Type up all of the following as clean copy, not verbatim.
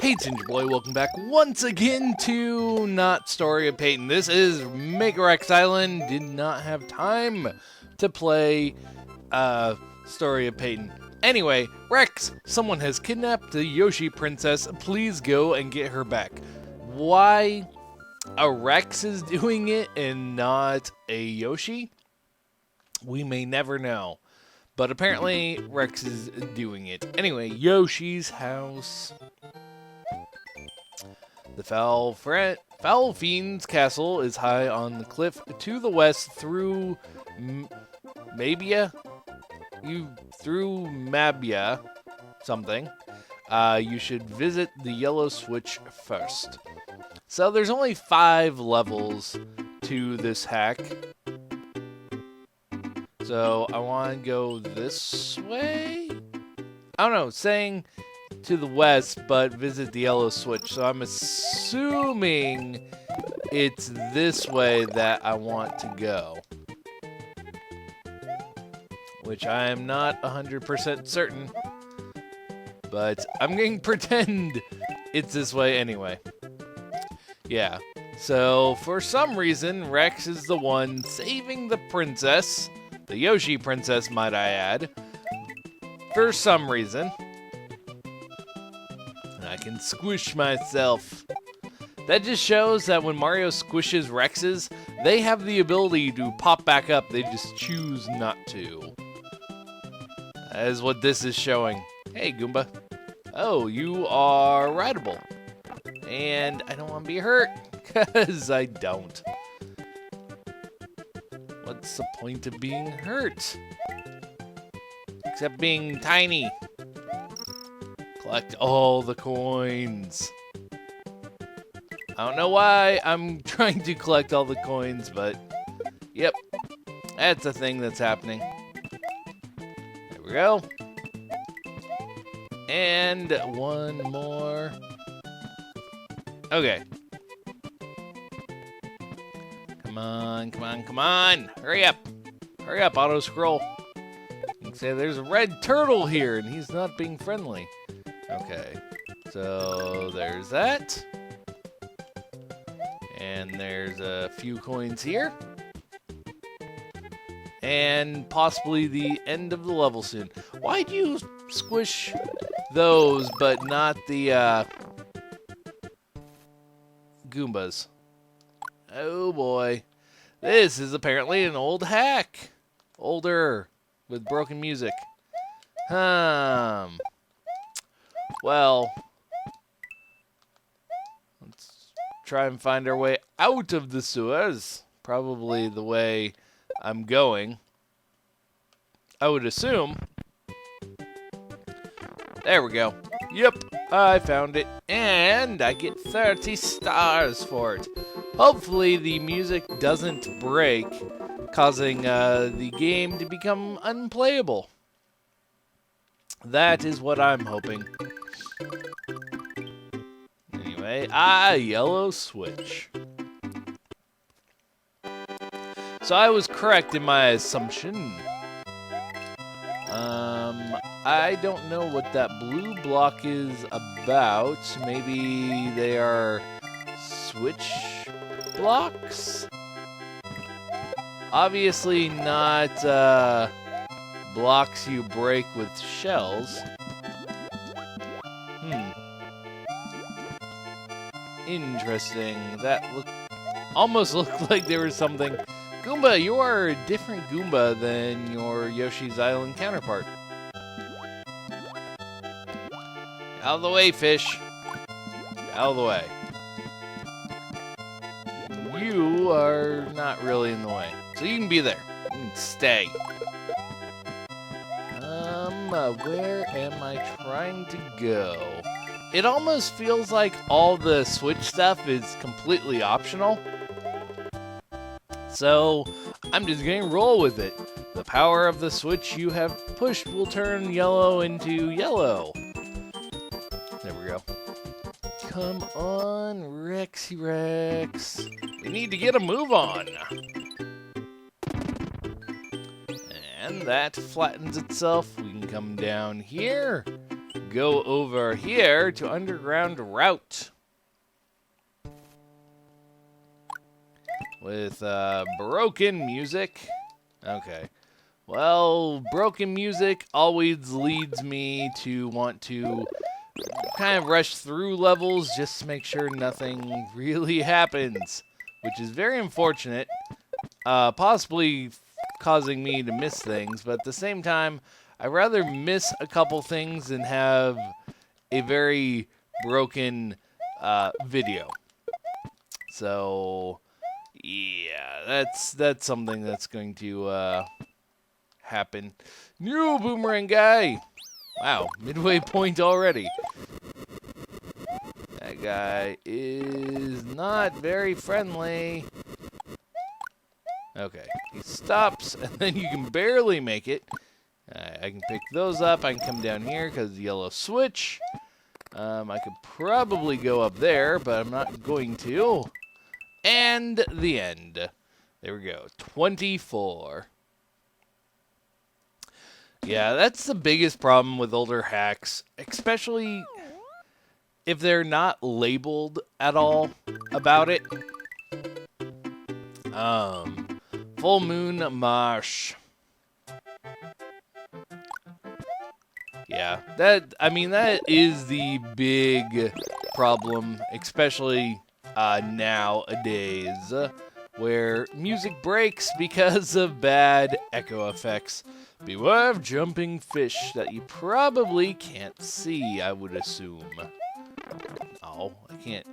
Hey, Ginger Boy, welcome back once again to not Story of Peyton. This is Mega Rex Island. Did not have time to play Story of Peyton. Anyway, Rex, someone has kidnapped the Yoshi princess. Please go and get her back. Why a Rex is doing it and not a Yoshi? We may never know. But apparently, Rex is doing it. Anyway, Yoshi's house. The Foul Fiend's castle is high on the cliff to the west through Mabia? Through Mabia something. You should visit the yellow switch first. So there's only 5 levels to this hack. So I want to go this way? I don't know, saying to the west, but visit the yellow switch. So I'm assuming it's this way that I want to go. Which I am not 100% certain. But I'm going to pretend it's this way anyway. Yeah. So for some reason, Rex is the one saving the princess. The Yoshi princess, might I add. For some reason. And I can squish myself. That just shows that when Mario squishes Rexes, they have the ability to pop back up. They just choose not to. That is what this is showing. Hey, Goomba. Oh, you are rideable. And I don't want to be hurt, because I don't. What's the point of being hurt? Except being tiny. Collect all the coins. I don't know why I'm trying to collect all the coins, but yep, that's a thing that's happening. There we go. And one more. Okay. Come on, come on, come on! Hurry up! Hurry up, auto scroll. You can say there's a red turtle here and he's not being friendly. Okay. So there's that. And there's a few coins here. And possibly the end of the level soon. Why'd you squish those but not the Goombas? Oh boy. This is apparently an old hack. Older. With broken music. Well. Let's try and find our way out of the sewers. Probably the way I'm going. I would assume. There we go. Yep, I found it. And I get 30 stars for it. Hopefully the music doesn't break, causing the game to become unplayable. That is what I'm hoping. Anyway, yellow switch. So I was correct in my assumption. I don't know what that blue block is about. Maybe they are switch blocks? Obviously not blocks you break with shells. Interesting. That almost looked like there was something. Goomba, you are a different Goomba than your Yoshi's Island counterpart. Out of the way, fish. Out of the way. You are not really in the way. So you can be there. You can stay. Where am I trying to go? It almost feels like all the Switch stuff is completely optional. So I'm just going to roll with it. The power of the switch you have pushed will turn yellow into yellow. There we go. Come on, Rexy Rex. We need to get a move on. And that flattens itself. We can come down here. go over here to Underground Route. With broken music. Okay. Well, broken music always leads me to want to kind of rush through levels just to make sure nothing really happens, which is very unfortunate, possibly causing me to miss things, but at the same time, I'd rather miss a couple things than have a very broken video. So, yeah, that's something that's going to happen. New boomerang guy! Wow, midway point already. That guy is not very friendly. Okay, he stops, and then you can barely make it. I can pick those up. I can come down here because the yellow switch. I could probably go up there, but I'm not going to. And the end. There we go. 24. Yeah, that's the biggest problem with older hacks, especially if they're not labeled at all about it. Full moon mosh. Yeah, that is the big problem, especially nowadays, where music breaks because of bad echo effects. Beware of jumping fish that you probably can't see, I would assume. Oh, I can't.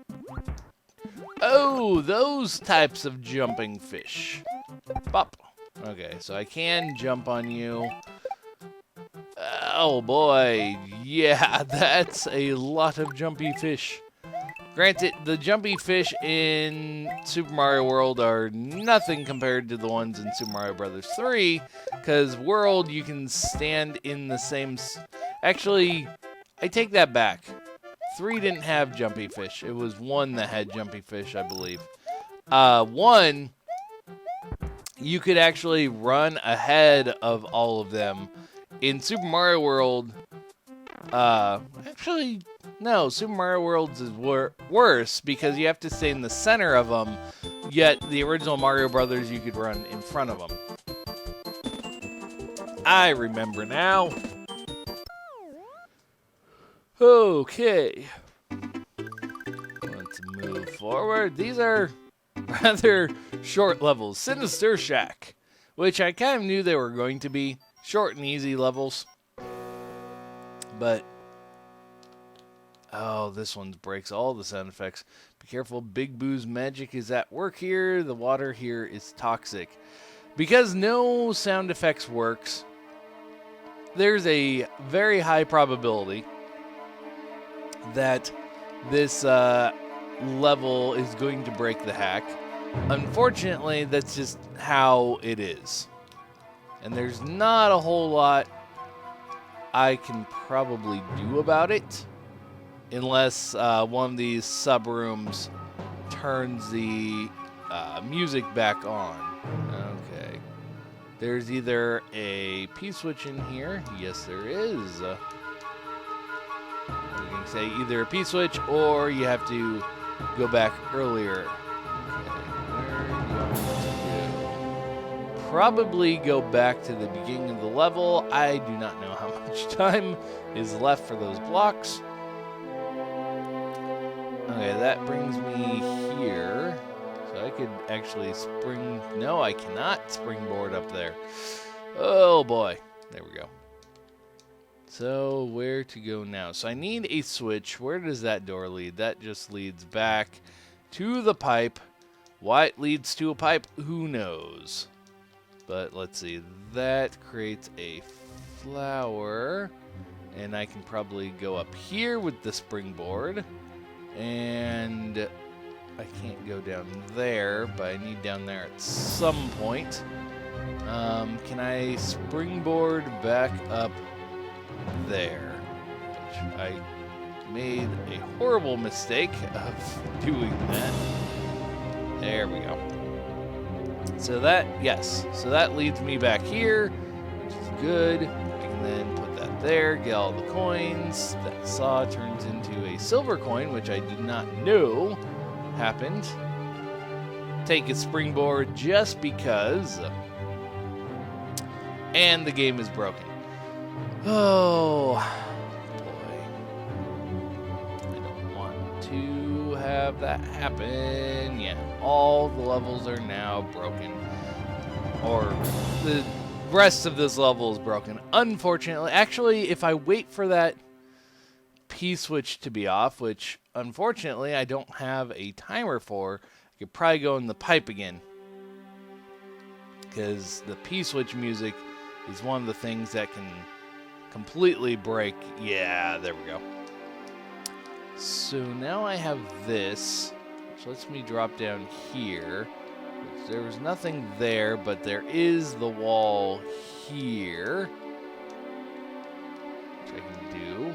Oh, those types of jumping fish. Bop. Okay, so I can jump on you. Oh boy, yeah, that's a lot of jumpy fish. Granted, the jumpy fish in Super Mario World are nothing compared to the ones in Super Mario Bros. 3, because World, you can stand in the same... Actually, I take that back. 3 didn't have jumpy fish. It was 1 that had jumpy fish, I believe. 1, you could actually run ahead of all of them. In Super Mario World, actually... No, Super Mario World is worse because you have to stay in the center of them, yet the original Mario Brothers you could run in front of them. I remember now. Okay. Let's move forward. These are rather short levels. Sinister Shack, which I kind of knew they were going to be short and easy levels. But oh, this one breaks all the sound effects. Be careful, Big Boo's magic is at work here. The water here is toxic. Because no sound effects works, there's a very high probability that this level is going to break the hack. Unfortunately, that's just how it is. And there's not a whole lot I can probably do about it. Unless one of these sub-rooms turns the music back on. Okay. There's either a P-switch in here. Yes, there is. You can say either a P-switch or you have to go back earlier. Okay. Where do you want to go? Probably go back to the beginning of the level. I do not know how much time is left for those blocks. Okay, that brings me here. So I could actually spring... No, I cannot springboard up there. Oh, boy. There we go. So, where to go now? So I need a switch. Where does that door lead? That just leads back to the pipe. Why it leads to a pipe, who knows? But let's see. That creates a flower. And I can probably go up here with the springboard. And I can't go down there, but I need down there at some point. Can I springboard back up there? Which I made a horrible mistake of doing that. There we go. So that, yes. So that leads me back here, which is good. I can then put that there, get all the coins. That saw turns into a silver coin, which I did not know happened. Take a springboard just because. And the game is broken. Oh, boy. I don't want to have that happen. Yeah, all the levels are now broken. Or the rest of this level is broken. Unfortunately, actually, if I wait for that P-switch to be off, which unfortunately I don't have a timer for, I could probably go in the pipe again. Because the P-switch music is one of the things that can completely break. Yeah, there we go. So now I have this, which lets me drop down here. There was nothing there, but there is the wall here, which I can do.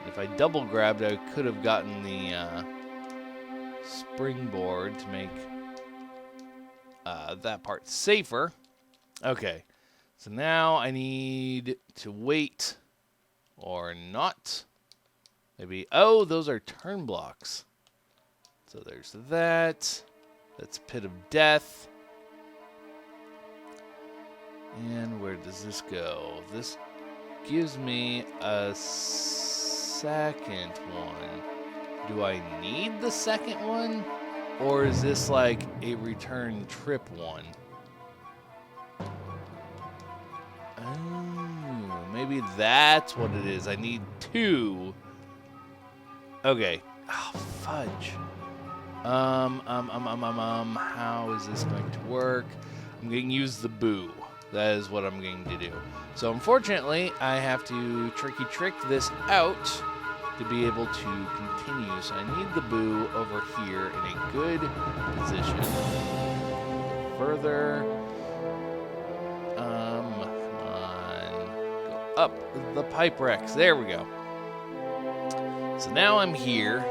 If I double grabbed, I could have gotten the springboard to make that part safer. Okay, so now I need to wait or not. Maybe, oh, those are turn blocks. So there's that. That's Pit of Death. And where does this go? This gives me a second one. Do I need the second one? Or is this like a return trip one? Oh, maybe that's what it is. I need two. Okay. Oh, fudge. How is this going to work? I'm going to use the boo. That is what I'm going to do. So unfortunately, I have to tricky trick this out to be able to continue. So I need the boo over here in a good position. Further. Come on. Go up the pipe Rex. There we go. So now I'm here.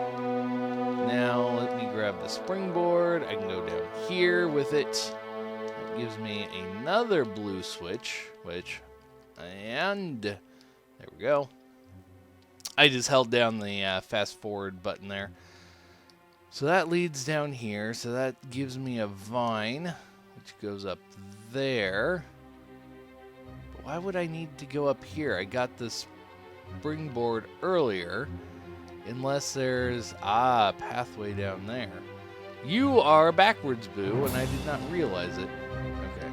Now let me grab the springboard. I can go down here with it. That gives me another blue switch, and there we go. I just held down the fast forward button there. So that leads down here. So that gives me a vine, which goes up there. But why would I need to go up here? I got this springboard earlier. Unless there's, a pathway down there. You are backwards, Boo, and I did not realize it. Okay.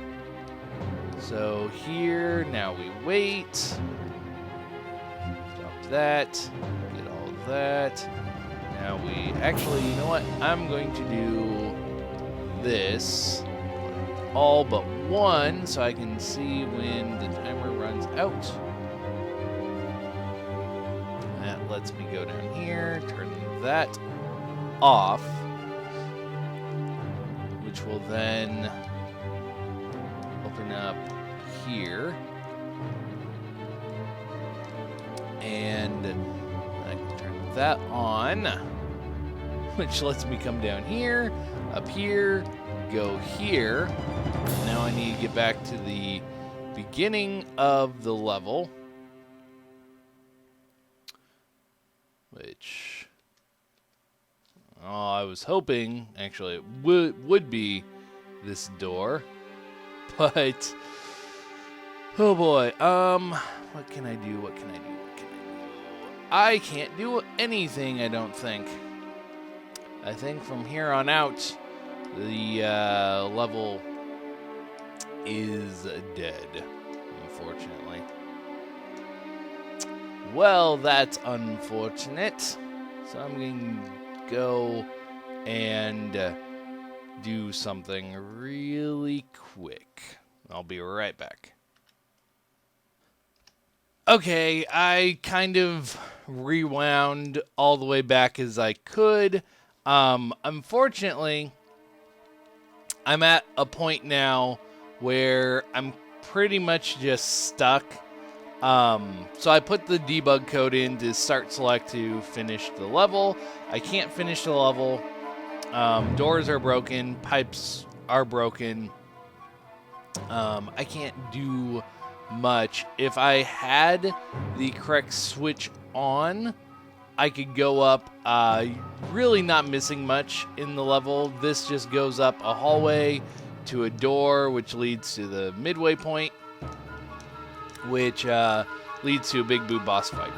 So here, now we wait. Drop that. Get all of that. Now we, actually, you know what? I'm going to do this. All but one, so I can see when the timer runs out. That lets me go down here, turn that off, which will then open up here, and I can turn that on, which lets me come down here, up here, go here. Now I need to get back to the beginning of the level, which, I was hoping, actually, it would be this door, but, oh boy, what can I do, I can't do anything, I don't think. I think from here on out, the level is dead, unfortunately. Well, that's unfortunate. So I'm going to go and do something really quick. I'll be right back. Okay, I kind of rewound all the way back as I could. Unfortunately, I'm at a point now where I'm pretty much just stuck. So I put the debug code in to start select to finish the level. I can't finish the level. Doors are broken. Pipes are broken. I can't do much. If I had the correct switch on, I could go up, really not missing much in the level. This just goes up a hallway to a door, which leads to the midway point, which leads to a big boo boss fight.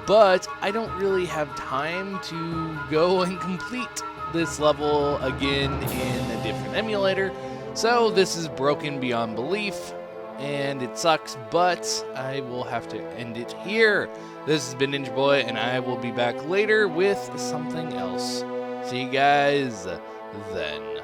But I don't really have time to go and complete this level again in a different emulator. So this is broken beyond belief, and it sucks, but I will have to end it here. This has been Ninja Boy, and I will be back later with something else. See you guys then.